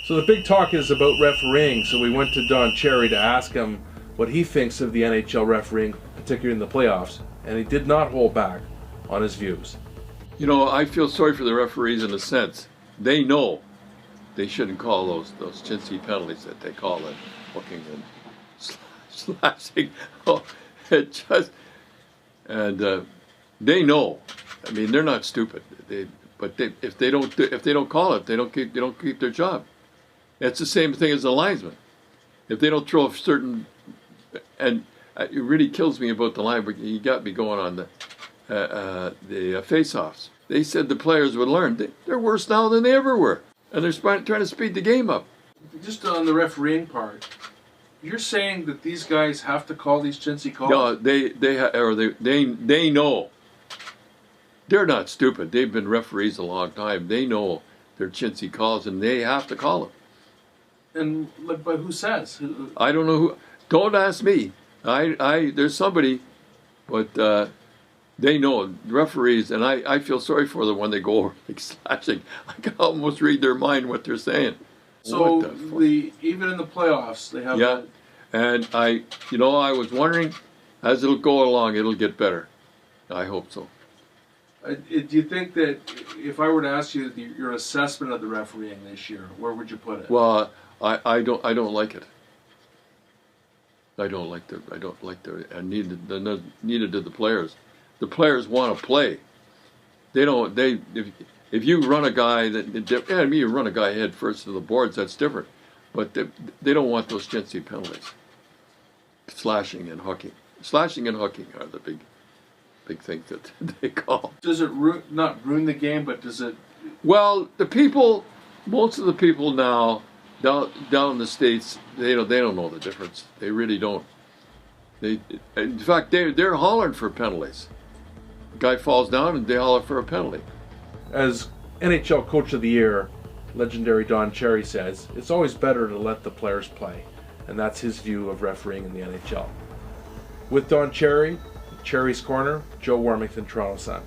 So the big talk is about refereeing, so we went to Don Cherry to ask him what he thinks of the NHL refereeing, particularly in the playoffs, and he did not hold back on his views. You know, I feel sorry for the referees in a sense. They know they shouldn't call those chintzy penalties that they call it, hooking and slashing. Oh, it just, and they know. I mean, they're not stupid. If they don't call it, they don't keep their job. It's the same thing as the linesman. If they don't throw a certain, and it really kills me about the line, but he got me going on the face-offs. They said the players would learn. They're worse now than they ever were, and they're trying to speed the game up. Just on the refereeing part, you're saying that these guys have to call these chintzy calls? No, they know. They're not stupid. They've been referees a long time. They know they're chintzy calls, and they have to call them. And but who says? I don't know who. Don't ask me. There's somebody, but they know, referees, and I feel sorry for them when they go over like slashing. I can almost read their mind what they're saying. So even in the playoffs, they have. Yeah, and I was wondering, as it'll go along, it'll get better. I hope so. Do you think that if I were to ask you your assessment of the refereeing this year, where would you put it? Well, I don't like it. I don't like and neither do the players. The players want to play. They don't. If you run a guy you run a guy head first to the boards, that's different. But they don't want those chintzy penalties. Slashing and hooking. Slashing and hooking are the big things that they call. Does it not ruin the game, but does it? Well, most of the people now down in the States, they don't know the difference. They really don't. In fact, they're hollering for penalties. The guy falls down and they holler for a penalty. As NHL Coach of the Year, legendary Don Cherry says, it's always better to let the players play, and that's his view of refereeing in the NHL. With Don Cherry, Cherry's Corner, Joe Warmington, Toronto Sun.